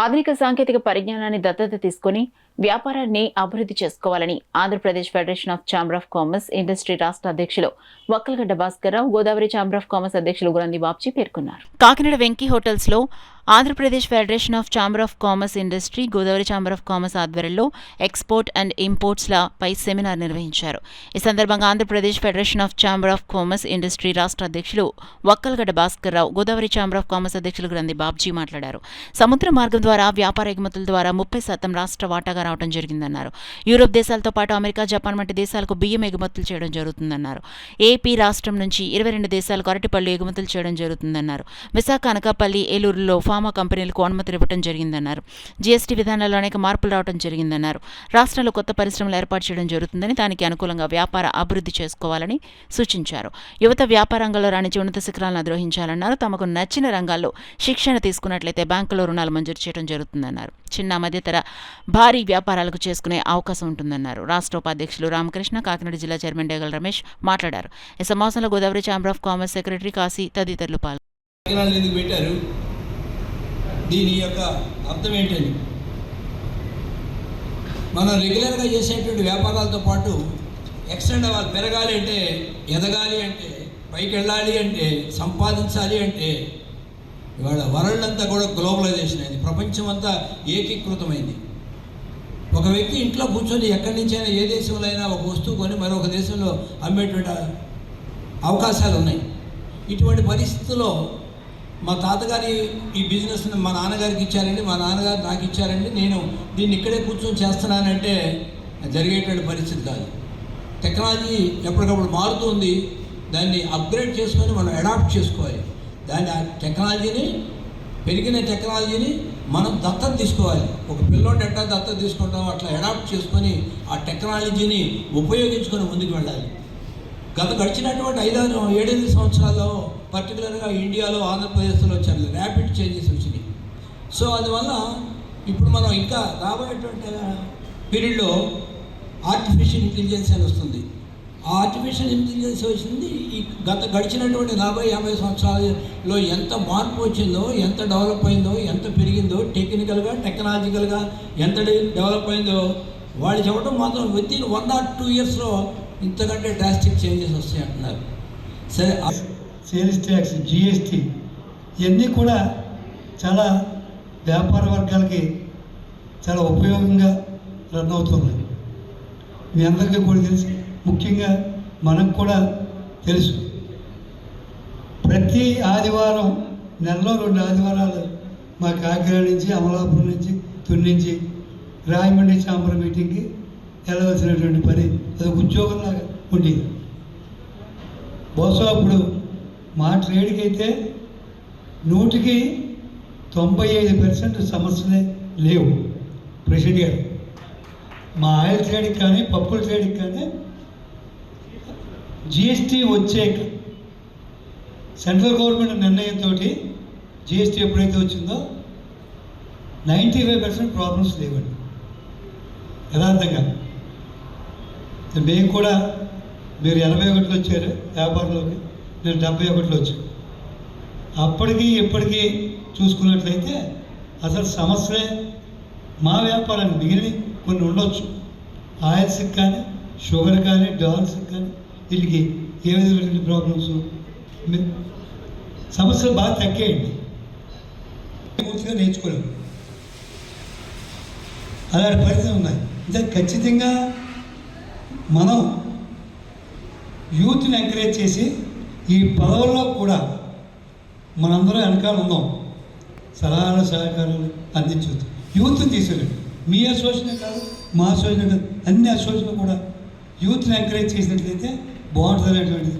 ఆధునిక సాంకేతిక పరిజ్ఞానాన్ని దత్తత తీసుకుని వ్యాపారాన్ని అభివృద్ధి చేసుకోవాలని Andhra Pradesh federation of chamber of commerce industry రాష్ట్ర అధ్యక్షులు Vakkalagadda Bhaskar Rao, Godavari chamber of commerce అధ్యక్షులు గురంది బాబ్జీ పేర్కొన్నారు. కాకినాడ వెంకీ హోటల్స్ లో Andhra Pradesh federation of chamber of commerce industry, Godavari chamber of commerce ఆధ్వర్యంలో ఎక్స్పోర్ట్ అండ్ ఇంపోర్ట్స్లపై సెమినార్ నిర్వహించారు. ఈ సందర్భంగా Andhra Pradesh federation of chamber of commerce industry రాష్ట్ర అధ్యక్షులు Vakkalagadda Bhaskar Rao, Godavari chamber of commerce అధ్యక్షులు గురంది బాబ్జీ మాట్లాడారు. సముద్ర మార్గం ద్వారా వ్యాపార ఎగుమతుల ద్వారా 30% రాష్ట్ర వాటాగా రావడం జరిగిందన్నారు. యూరోప్ దేశాలతో పాటు అమెరికా, జపాన్ వంటి దేశాలకు బియ్యం ఎగుమతులు చేయడం జరుగుతుందన్నారు. ఏపీ రాష్ట్రం నుంచి 22 దేశాలకు అరటిపళ్ళు ఎగుమతులు చేయడం జరుగుతుందన్నారు. విశాఖ, అనకాపల్లి, ఏలూరులో ఫార్మా కంపెనీలకు అనుమతులు ఇవ్వడం జరిగిందన్నారు. జీఎస్టీ విధానాల్లో అనేక మార్పులు రావడం జరిగిందన్నారు. రాష్ట్రంలో కొత్త పరిశ్రమలు ఏర్పాటు చేయడం జరుగుతుందని, దానికి అనుకూలంగా వ్యాపార అభివృద్ధి చేసుకోవాలని సూచించారు. యువత వ్యాపార రంగంలో రాణించి ఉన్నత శిఖరాలను అధిరోహించాలన్నారు. తమకు నచ్చిన రంగాల్లో శిక్షణ తీసుకున్నట్లయితే బ్యాంకులో రుణాలు మంజూరు చేయడం జరుగుతుందన్నారు. చిన్న, మధ్యతర, భారీ వ్యాపారాలకు చేసుకునే అవకాశం ఉంటుందన్నారు. రాష్ట్ర ఉపాధ్యక్షులు రామకృష్ణ, కాకినాడ జిల్లా చైర్మన్ డేగల రమేష్ మాట్లాడారు. ఈ సమావేశంలో Godavari chamber of commerce secretary Kashi తదితరులు పాల్గొన్నారు. దీని యొక్క అర్థం ఏంటని, మనం రెగ్యులర్గా చేసేటువంటి వ్యాపారాలతో పాటు ఎక్స్టెండ్ అవ్వాలి, పెరగాలి అంటే, ఎదగాలి అంటే, పైకి వెళ్ళాలి అంటే, సంపాదించాలి అంటే ఇవాళ వరల్డ్ అంతా కూడా గ్లోబలైజేషన్ అయింది. ప్రపంచం అంతా ఏకీకృతమైంది. ఒక వ్యక్తి ఇంట్లో కూర్చొని ఎక్కడి నుంచైనా ఏ దేశంలో అయినా ఒక వస్తువు కొని మరొక దేశంలో అమ్మేటువంటి అవకాశాలు ఉన్నాయి. ఇటువంటి పరిస్థితుల్లో మా తాతగారి ఈ బిజినెస్ని మా నాన్నగారికి ఇచ్చారండి, మా నాన్నగారు నాకు ఇచ్చారండి, నేను దీన్ని ఇక్కడే కూర్చొని చేస్తున్నానంటే జరిగేటువంటి పరిస్థితి కాదు. టెక్నాలజీ ఎప్పటికప్పుడు మారుతుంది. దాన్ని అప్గ్రేడ్ చేసుకొని మనం అడాప్ట్ చేసుకోవాలి. దాన్ని ఆ టెక్నాలజీని, పెరిగిన టెక్నాలజీని మనం దత్తత తీసుకోవాలి. ఒక పిల్లోని ఎట్లా దత్తత తీసుకుంటాం అట్లా అడాప్ట్ చేసుకొని ఆ టెక్నాలజీని ఉపయోగించుకొని ముందుకు వెళ్ళాలి. గడిచినటువంటి 5-7 సంవత్సరాల్లో పర్టికులర్గా ఇండియాలో, ఆంధ్రప్రదేశ్లో చాలా ర్యాపిడ్ చేంజెస్ వచ్చినాయి. సో అందువల్ల ఇప్పుడు మనం ఇంకా రాబోయేటువంటి పీరియడ్లో ఆర్టిఫిషియల్ ఇంటెలిజెన్స్ అని వస్తుంది. ఆ ఆర్టిఫిషియల్ ఇంటెలిజెన్స్ వచ్చింది ఈ గడిచినటువంటి 40-50 సంవత్సరాలలో ఎంత మార్పు వచ్చిందో, ఎంత డెవలప్ అయిందో, ఎంత పెరిగిందో, టెక్నికల్గా, టెక్నాలజికల్గా ఎంత డెవలప్ అయిందో వాళ్ళు చెప్పడం మాత్రం వితిన్ 1 or 2 yearsలో ఇంతకంటే డ్రాస్టిక్ చేంజెస్ వస్తాయి అంటున్నారు. సరే, సేల్స్ ట్యాక్స్, జిఎస్టీ ఇవన్నీ కూడా చాలా వ్యాపార వర్గాలకి చాలా ఉపయోగంగా రన్ అవుతున్నాయి. మీ అందరికీ కూడా తెలుసు, ముఖ్యంగా మనకు కూడా తెలుసు. ప్రతి ఆదివారం, నెలలో 2 ఆదివారాలు మా కాకినాడ నుంచి, అమలాపురం నుంచి, తుని నుంచి రాయమండ్రి ఛాంబర్ మీటింగ్కి వెళ్ళవలసినటువంటి పని అది ఉద్యోగంలాగా ఉండేది. బహుశా అప్పుడు మా ట్రేడ్కి అయితే 100కి 95% సమస్యలే లేవు. ప్రెసిడెంట్ గారు మా ఆయిల్ ట్రేడ్కి కానీ, పప్పుల ట్రేడ్కి కానీ జిఎస్టీ వచ్చాక సెంట్రల్ గవర్నమెంట్ నిర్ణయంతో జిఎస్టీ ఎప్పుడైతే వచ్చిందో 95% ప్రాబ్లమ్స్ లేవండి. యథార్థంగా మేము కూడా, మీరు 81లో వచ్చారు వ్యాపారంలోకి, నేను 71లో వచ్చాను. అప్పటికి ఇప్పటికీ చూసుకున్నట్లయితే అసలు సమస్యలే మా వ్యాపారానికి మిగిలిన కొన్ని ఉండొచ్చు. ఆయిల్స్కి కానీ, షుగర్ కానీ, డాల్స్కి కానీ వీటికి ఏ విధమైన ప్రాబ్లమ్స్, సమస్యలు బాగా తగ్గాయండి. పూర్తిగా నేర్చుకోలేము, అలాంటి పరిస్థితులు ఉన్నాయి. ఇంకా ఖచ్చితంగా మనం యూత్ని ఎంకరేజ్ చేసి ఈ పదవుల్లో కూడా మనందరం వెనకాల ఉందాం, సలహాలు సహకారాలు అందించవచ్చు. యూత్ని తీసుకెళ్ళండి. మీ అసోసియేషన్ కాదు, మా అసోసియేషన్ కాదు, అన్ని అసోసియేషన్లు కూడా యూత్ని ఎంకరేజ్ చేసినట్లయితే బాగుంటుంది అనేటువంటిది